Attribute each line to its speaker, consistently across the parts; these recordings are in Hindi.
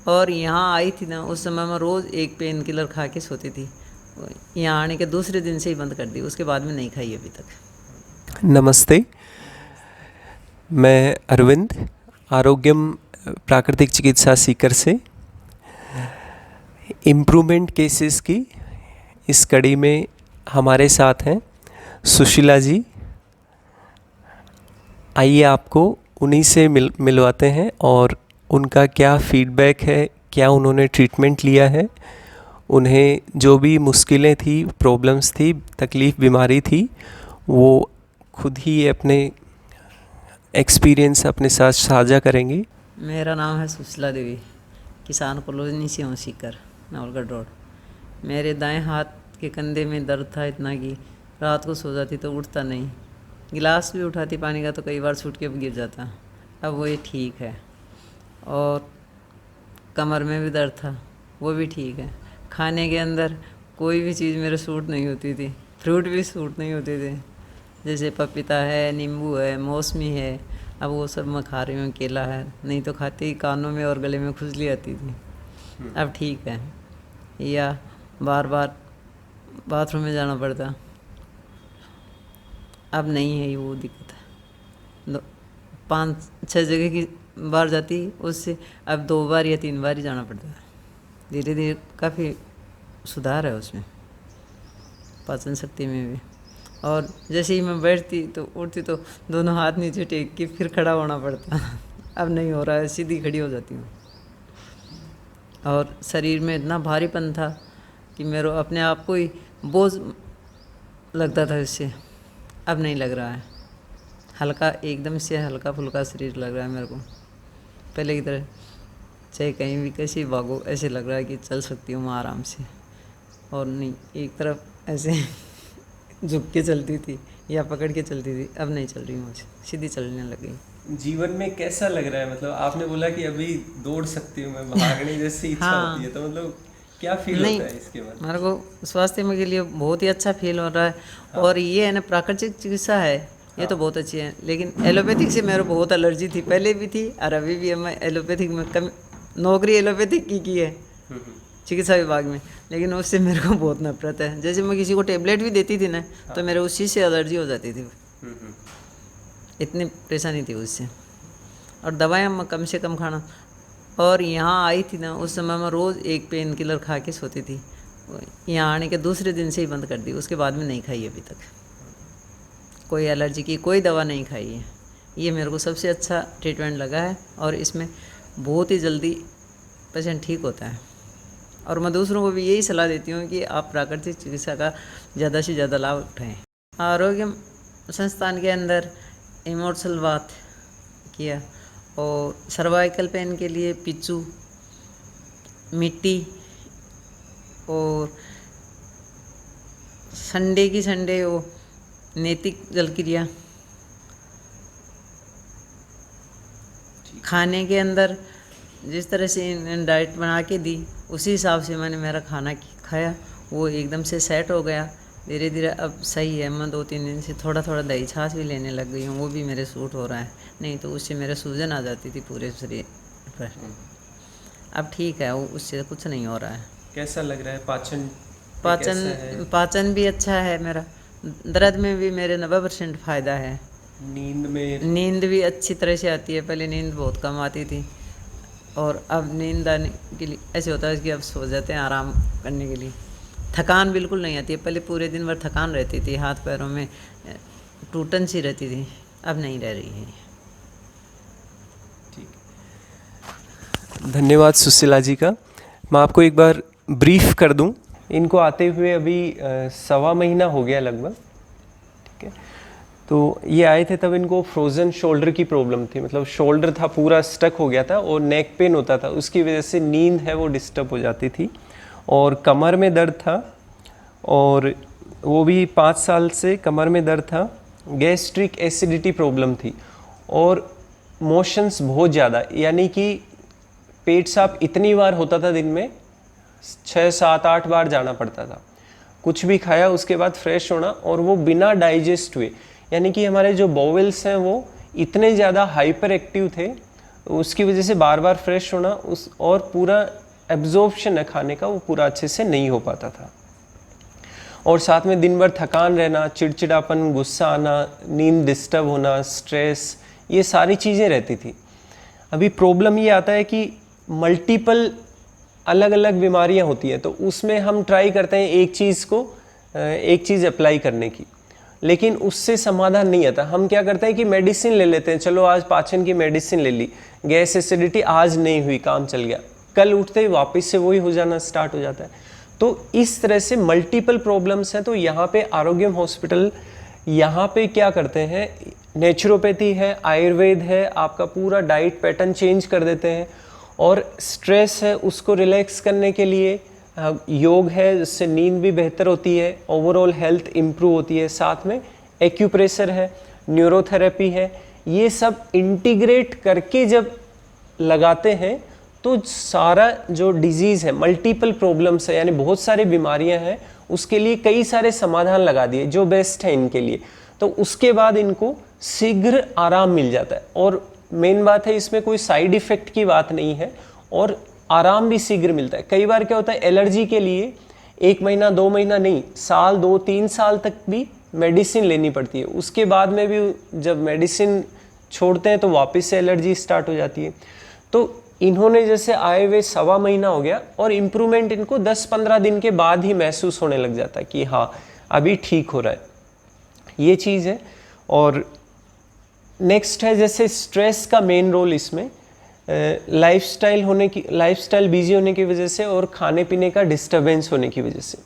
Speaker 1: और यहाँ आई थी ना, उस समय मैं रोज़ एक पेन किलर खा के सोती थी। यहाँ आने के दूसरे दिन से ही बंद कर दी, उसके बाद में नहीं खाई अभी तक।
Speaker 2: नमस्ते, मैं अरविंद, आरोग्यम प्राकृतिक चिकित्सा सीकर से इम्प्रूवमेंट केसेस की इस कड़ी में हमारे साथ हैं सुशीला जी। आइए आपको उन्हीं से मिलवाते हैं और उनका क्या फीडबैक है, क्या उन्होंने ट्रीटमेंट लिया है, उन्हें जो भी मुश्किलें थी, प्रॉब्लम्स थी, तकलीफ़, बीमारी थी, वो खुद ही अपने एक्सपीरियंस अपने साथ साझा करेंगे।
Speaker 1: मेरा नाम है सुशीला देवी, किसान कॉलोनी से हूँ, सीकर, नवलगढ़ रोड। मेरे दाएं हाथ के कंधे में दर्द था इतना कि रात को सो जाती तो उठता नहीं। गिलास भी उठाती पानी का तो कई बार छूट के गिर जाता। अब वो ये ठीक है। और कमर में भी दर्द था, वो भी ठीक है। खाने के अंदर कोई भी चीज़ मेरे सूट नहीं होती थी, फ्रूट भी सूट नहीं होते थे। जैसे पपीता है, नींबू है, मौसमी है, अब वो सब मैं खा रही हूँ। केला है, नहीं तो खाते ही कानों में और गले में खुजली आती थी, अब ठीक है। या बार बार बाथरूम में जाना पड़ता, अब नहीं है वो दिक्कत है। 5-6 जगह की बार जाती, उससे अब 2 बार या 3 बार ही जाना पड़ता है। धीरे धीरे काफ़ी सुधार है उसमें, पाचन शक्ति में भी। और जैसे ही मैं बैठती तो उठती तो दोनों हाथ नीचे टेक के फिर खड़ा होना पड़ता अब नहीं हो रहा है, सीधी खड़ी हो जाती हूँ। और शरीर में इतना भारीपन था कि मेरे अपने आप को ही बोझ लगता था इससे, अब नहीं लग रहा है। हल्का, एकदम से हल्का फुल्का शरीर लग रहा है मेरे को, पहले की तरह। चाहे कहीं भी कैसे भागो, ऐसे लग रहा है कि चल सकती हूँ मैं आराम से। और नहीं, एक तरफ ऐसे झुक के चलती थी या पकड़ के चलती थी, अब नहीं चल रही हूँ, सीधी चलने लग गई।
Speaker 2: जीवन में कैसा लग रहा है? मतलब आपने बोला कि अभी दौड़ सकती हूँ मैं, भागने जैसी इच्छा होती है, तो मतलब क्या फील
Speaker 1: नहीं,
Speaker 2: होता है इसके बाद?
Speaker 1: मेरे को स्वास्थ्य में के लिए बहुत ही अच्छा फील हो रहा है। और ये है ना, प्राकृतिक चिकित्सा है, ये तो बहुत अच्छी है। लेकिन एलोपैथिक से मेरे को बहुत एलर्जी थी, पहले भी थी और अभी भी है। मैं एलोपैथिक में कम नौकरी एलोपैथिक की है चिकित्सा विभाग में, लेकिन उससे मेरे को बहुत नफरत है। जैसे मैं किसी को टेबलेट भी देती थी ना, तो मेरे उसी से एलर्जी हो जाती थी, इतनी परेशानी थी उससे। और दवाएं मैं कम से कम खाना। और यहाँ आई थी ना, उस समय मैं रोज़ एक पेन किलर खा के सोती थी। यहाँ आने के दूसरे दिन से ही बंद कर दी, उसके बाद में नहीं खाई अभी तक। कोई एलर्जी की कोई दवा नहीं खाई है। ये मेरे को सबसे अच्छा ट्रीटमेंट लगा है और इसमें बहुत ही जल्दी पेशेंट ठीक होता है। और मैं दूसरों को भी यही सलाह देती हूँ कि आप प्राकृतिक चिकित्सा का ज़्यादा से ज़्यादा लाभ उठाएँ। आरोग्य संस्थान के अंदर इमोर्सल बात किया, और सर्वाइकल पेन के लिए पिच्चू, मिट्टी, और संडे वो नैतिक जल क्रिया। खाने के अंदर जिस तरह से डाइट बना के दी, उसी हिसाब से मैंने मेरा खाना खाया, वो एकदम से सेट हो गया। धीरे धीरे अब सही है। मैं 2-3 दिन से थोड़ा थोड़ा दही छाछ भी लेने लग गई हूँ, वो भी मेरे सूट हो रहा है। नहीं तो उससे मेरे सूजन आ जाती थी पूरे शरीर पर, अब ठीक है, वो उससे कुछ नहीं हो रहा है।
Speaker 2: कैसा लग रहा है? पाचन
Speaker 1: पाचन भी अच्छा है मेरा। दर्द में भी मेरे 90% फ़ायदा है। नींद भी अच्छी तरह से आती है, पहले नींद बहुत कम आती थी, और अब नींद आने के लिए ऐसे होता है कि अब सो जाते हैं आराम करने के लिए। थकान बिल्कुल नहीं आती है, पहले पूरे दिन भर थकान रहती थी, हाथ पैरों में टूटन सी रहती थी, अब नहीं रह रही है।
Speaker 2: ठीक, धन्यवाद सुशीला जी का। मैं आपको एक बार ब्रीफ कर दूं। इनको आते हुए अभी 1.25 महीना हो गया लगभग, ठीक है। तो ये आए थे तब इनको फ्रोज़न शोल्डर की प्रॉब्लम थी, मतलब शोल्डर था पूरा स्टक हो गया था और नेक पेन होता था, उसकी वजह से नींद है वो डिस्टर्ब हो जाती थी, और कमर में दर्द था, और वो भी 5 साल से कमर में दर्द था। गैस्ट्रिक एसिडिटी प्रॉब्लम थी, और मोशंस बहुत ज़्यादा, यानी कि पेट साफ इतनी बार होता था दिन में, 6-7-8 बार जाना पड़ता था। कुछ भी खाया उसके बाद फ्रेश होना, और वो बिना डाइजेस्ट हुए, यानी कि हमारे जो बोवेल्स हैं वो इतने ज़्यादा हाइपर एक्टिव थे, तो उसकी वजह से बार बार फ्रेश होना उस और पूरा एब्जॉर्प्शन है खाने का वो पूरा अच्छे से नहीं हो पाता था। और साथ में दिन भर थकान रहना, चिड़चिड़ापन, गुस्सा आना, नींद डिस्टर्ब होना, स्ट्रेस, ये सारी चीज़ें रहती थी। अभी प्रॉब्लम ये आता है कि मल्टीपल अलग अलग बीमारियां होती हैं, तो उसमें हम ट्राई करते हैं एक चीज़ अप्लाई करने की, लेकिन उससे समाधान नहीं आता। हम क्या करते हैं कि मेडिसिन ले लेते हैं, चलो आज पाचन की मेडिसिन ले ली, गैस एसिडिटी आज नहीं हुई, काम चल गया, कल उठते ही वापस से वही हो जाना स्टार्ट हो जाता है। तो इस तरह से मल्टीपल प्रॉब्लम्स हैं। तो यहाँ पे आरोग्यम हॉस्पिटल यहाँ पे क्या करते हैं, नेचुरोपैथी है, आयुर्वेद है, आपका पूरा डाइट पैटर्न चेंज कर देते हैं, और स्ट्रेस है उसको रिलैक्स करने के लिए योग है जिससे नींद भी बेहतर होती है, ओवरऑल हेल्थ इम्प्रूव होती है, साथ में एक्यूप्रेशर है, न्यूरोथेरेपी है, ये सब इंटीग्रेट करके जब लगाते हैं तो सारा जो डिजीज़ है, मल्टीपल प्रॉब्लम्स है, यानी बहुत सारी बीमारियां हैं, उसके लिए कई सारे समाधान लगा दिए जो बेस्ट है इनके लिए। तो उसके बाद इनको शीघ्र आराम मिल जाता है, और मेन बात है इसमें कोई साइड इफ़ेक्ट की बात नहीं है, और आराम भी शीघ्र मिलता है। कई बार क्या होता है, एलर्जी के लिए 1 महीना 2 महीना नहीं, साल 2-3 साल तक भी मेडिसिन लेनी पड़ती है। उसके बाद में भी जब मेडिसिन छोड़ते हैं तो वापस से एलर्जी स्टार्ट हो जाती है। तो इन्होंने जैसे आए हुए 1.25 महीना हो गया, और इम्प्रूवमेंट इनको 10-15 दिन के बाद ही महसूस होने लग जाता है कि हाँ अभी ठीक हो रहा है, ये चीज़ है। और नेक्स्ट है जैसे स्ट्रेस का मेन रोल इसमें, लाइफस्टाइल बिजी होने की वजह से और खाने पीने का डिस्टरबेंस होने की वजह से।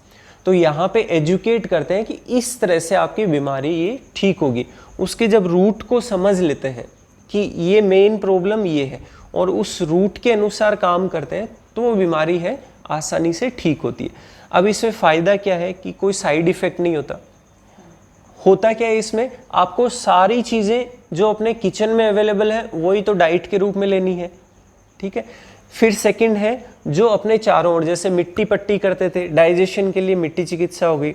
Speaker 2: तो यहाँ पे एजुकेट करते हैं कि इस तरह से आपकी बीमारी ये ठीक होगी। उसके जब रूट को समझ लेते हैं कि ये मेन प्रॉब्लम ये है, और उस रूट के अनुसार काम करते हैं, तो वो बीमारी है आसानी से ठीक होती है। अब इसमें फ़ायदा क्या है कि कोई साइड इफ़ेक्ट नहीं होता क्या है इसमें, आपको सारी चीज़ें जो अपने किचन में अवेलेबल है वही तो डाइट के रूप में लेनी है, ठीक है। फिर सेकंड है जो अपने चारों ओर, जैसे मिट्टी पट्टी करते थे, डाइजेशन के लिए मिट्टी चिकित्सा हो गई,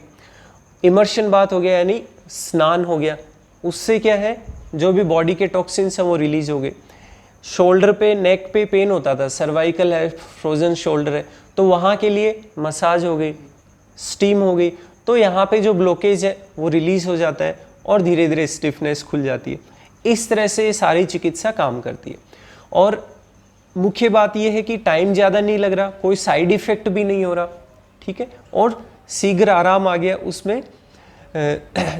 Speaker 2: इमर्शन बात हो गया यानी स्नान हो गया, उससे क्या है जो भी बॉडी के टॉक्सिन्स हैं वो रिलीज हो गए। शोल्डर पे, नेक पे पेन होता था, सर्वाइकल है, फ्रोजन शोल्डर है, तो वहाँ के लिए मसाज हो गई, स्टीम हो गई, तो यहाँ पे जो ब्लॉकेज है वो रिलीज हो जाता है और धीरे धीरे स्टिफनेस खुल जाती है। इस तरह से ये सारी चिकित्सा काम करती है। और मुख्य बात यह है कि टाइम ज़्यादा नहीं लग रहा, कोई साइड इफ़ेक्ट भी नहीं हो रहा, ठीक है, और शीघ्र आराम आ गया। उसमें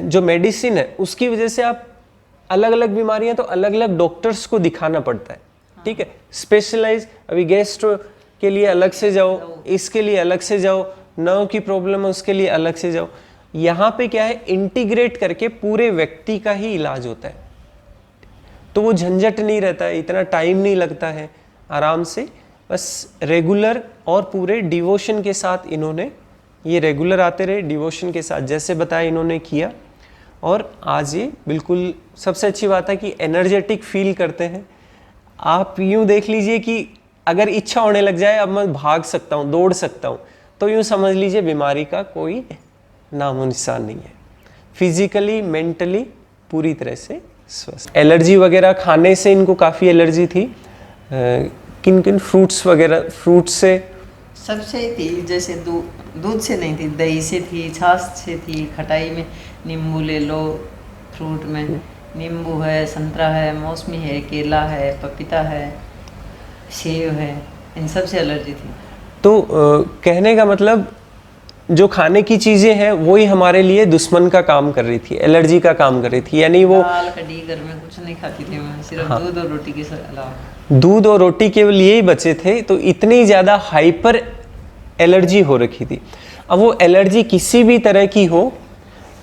Speaker 2: जो मेडिसिन है उसकी वजह से आप अलग अलग बीमारियां तो अलग अलग डॉक्टर्स को दिखाना पड़ता है, ठीक है, स्पेशलाइज। अभी गैस्ट्रो के लिए अलग से जाओ, इसके लिए अलग से जाओ, नर्व की प्रॉब्लम है उसके लिए अलग से जाओ। यहाँ पे क्या है, इंटीग्रेट करके पूरे व्यक्ति का ही इलाज होता है, तो वो झंझट नहीं रहता है, इतना टाइम नहीं लगता है, आराम से बस रेगुलर और पूरे डिवोशन के साथ इन्होंने ये रेगुलर आते रहे, डिवोशन के साथ जैसे बताया इन्होंने किया, और आज ये बिल्कुल सबसे अच्छी बात है कि एनर्जेटिक फील करते हैं। आप यूँ देख लीजिए कि अगर इच्छा होने लग जाए अब मैं भाग सकता हूँ, दौड़ सकता हूँ, तो यूँ समझ लीजिए बीमारी का कोई नामो निशान नहीं है। फिजिकली मेंटली पूरी तरह से स्वस्थ। एलर्जी वगैरह खाने से इनको काफ़ी एलर्जी थी, किन किन फ्रूट्स वगैरह, फ्रूट्स से
Speaker 1: सबसे ही थी, जैसे दूध से नहीं थी, दही से थी, छाछ से थी, खटाई में नींबू ले लो, फ्रूट में नींबू है, संतरा है, मौसमी है, केला है, पपीता है, सेब है, इन सब से एलर्जी थी।
Speaker 2: तो कहने का मतलब जो खाने की चीज़ें हैं वही हमारे लिए दुश्मन का काम कर रही थी, एलर्जी का काम कर रही थी, यानी वो
Speaker 1: दाल कड़ी घर में कुछ नहीं खाती थी मैं, सिर्फ
Speaker 2: हाँ,
Speaker 1: दूध और रोटी के अलावा
Speaker 2: दूध और रोटी केवल ये ही बचे थे, तो इतनी ज़्यादा हाइपर एलर्जी हो रखी थी। अब वो एलर्जी किसी भी तरह की हो,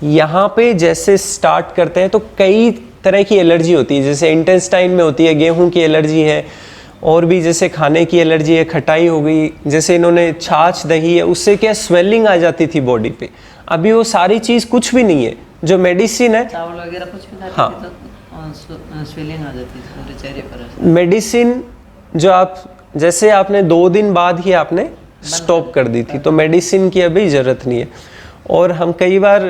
Speaker 2: यहाँ पे जैसे स्टार्ट करते हैं तो कई तरह की एलर्जी होती है, जैसे इंटेस्टाइन में होती है, गेहूं की एलर्जी है, और भी जैसे खाने की एलर्जी है, खटाई हो गई, जैसे इन्होंने छाछ दही है, उससे क्या स्वेलिंग आ जाती थी बॉडी पे। अभी वो सारी चीज़ कुछ भी नहीं है, जो मेडिसिन है,
Speaker 1: चावल वगैरह कुछ भी खाते
Speaker 2: हाँ,
Speaker 1: थे तो स्वेलिंग आ जाती थी पूरे चेहरे पर।
Speaker 2: मेडिसिन जो आप जैसे आपने 2 दिन बाद ही आपने स्टॉप कर दी थी, तो मेडिसिन की अभी ज़रूरत नहीं है। और हम कई बार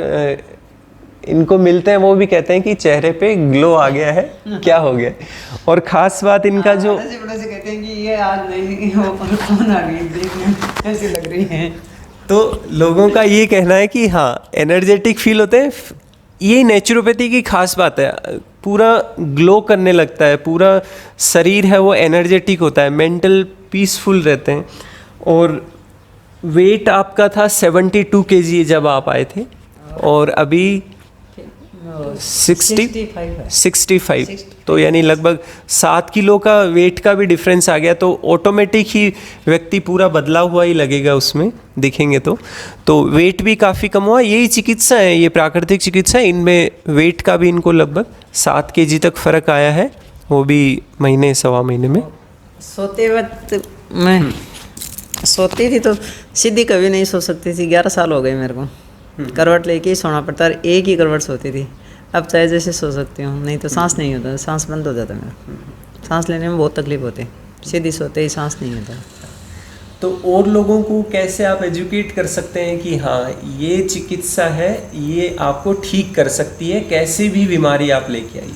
Speaker 2: इनको मिलते हैं वो भी कहते हैं कि चेहरे पे ग्लो आ गया है, क्या हो गया। और ख़ास बात इनका जो
Speaker 1: बड़े से कहते हैं कि ये आज नहीं वो कौन आ गई, देखने में कैसी लग रही है।
Speaker 2: तो लोगों का ये कहना है कि हाँ एनर्जेटिक फील होते हैं। ये नेचुरोपैथी की खास बात है, पूरा ग्लो करने लगता है, पूरा शरीर है वो एनर्जेटिक होता है, मेंटल पीसफुल रहते हैं। और वेट आपका था 72 kg जब आप आए थे, और अभी 65, तो यानी लगभग 7 किलो का वेट का भी डिफरेंस आ गया। तो ऑटोमेटिक ही व्यक्ति पूरा बदला हुआ ही लगेगा उसमें दिखेंगे। तो वेट भी काफ़ी कम हुआ। यही चिकित्सा है, ये प्राकृतिक चिकित्सा है, इनमें वेट का भी इनको लगभग 7 kg तक फ़र्क आया है, वो भी महीने सवा महीने में।
Speaker 1: सोते वक्त मैं सोती थी तो सीधी कभी नहीं सो सकती थी। 11 साल हो गए मेरे को, करवट लेके ही सोना पड़ता, और एक ही करवट सोती थी। अब चाहे जैसे सो सकती हूँ, नहीं तो सांस नहीं होता, सांस बंद हो जाता मेरा, सांस लेने में बहुत तकलीफ होती है, सीधी सोते ही सांस नहीं होता।
Speaker 2: तो और लोगों को कैसे आप एजुकेट कर सकते हैं कि हाँ ये चिकित्सा है, ये आपको ठीक कर सकती है, कैसे भी बीमारी आप लेके आइए?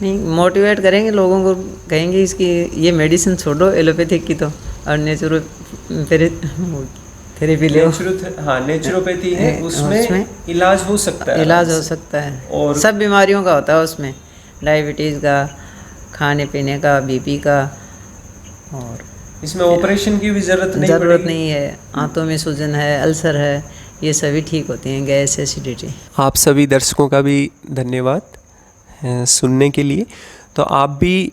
Speaker 1: नहीं, मोटिवेट करेंगे लोगों को, कहेंगे इसकी ये मेडिसिन छोड़ो एलोपैथिक की तो, और थेरेपी लो।
Speaker 2: हाँ नेचुरोपैथी है, उसमें इलाज हो सकता है,
Speaker 1: इलाज हो सकता है, और सब बीमारियों का होता है उसमें, डायबिटीज़ का, खाने पीने का, बीपी का, और
Speaker 2: इसमें ऑपरेशन की भी ज़रूरत नहीं
Speaker 1: है। आंतों में सूजन है, अल्सर है, ये सभी ठीक होती हैं, गैस, एसिडिटी।
Speaker 2: आप सभी दर्शकों का भी धन्यवाद सुनने के लिए। तो आप भी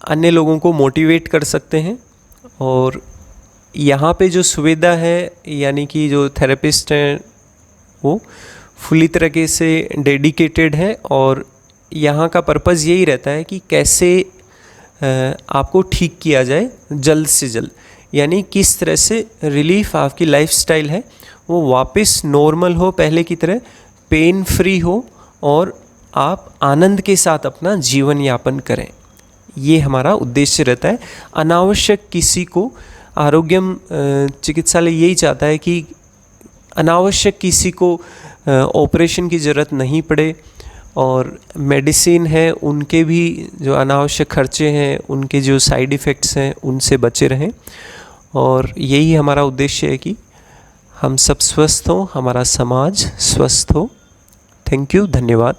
Speaker 2: अन्य लोगों को मोटिवेट कर सकते हैं, और यहाँ पे जो सुविधा है, यानी कि जो थेरेपिस्ट हैं वो फुली तरीके से डेडिकेटेड है, और यहाँ का पर्पज़ यही रहता है कि कैसे आपको ठीक किया जाए जल्द से जल्द, यानी किस तरह से रिलीफ आपकी लाइफस्टाइल है वो वापस नॉर्मल हो, पहले की तरह पेन फ्री हो, और आप आनंद के साथ अपना जीवन यापन करें। ये हमारा उद्देश्य रहता है। अनावश्यक किसी को आरोग्यम चिकित्सालय यही चाहता है कि अनावश्यक किसी को ऑपरेशन की ज़रूरत नहीं पड़े, और मेडिसिन है उनके भी जो अनावश्यक खर्चे हैं, उनके जो साइड इफ़ेक्ट्स हैं, उनसे बचे रहें। और यही हमारा उद्देश्य है कि हम सब स्वस्थ हों, हमारा समाज स्वस्थ हो। थैंक यू, धन्यवाद।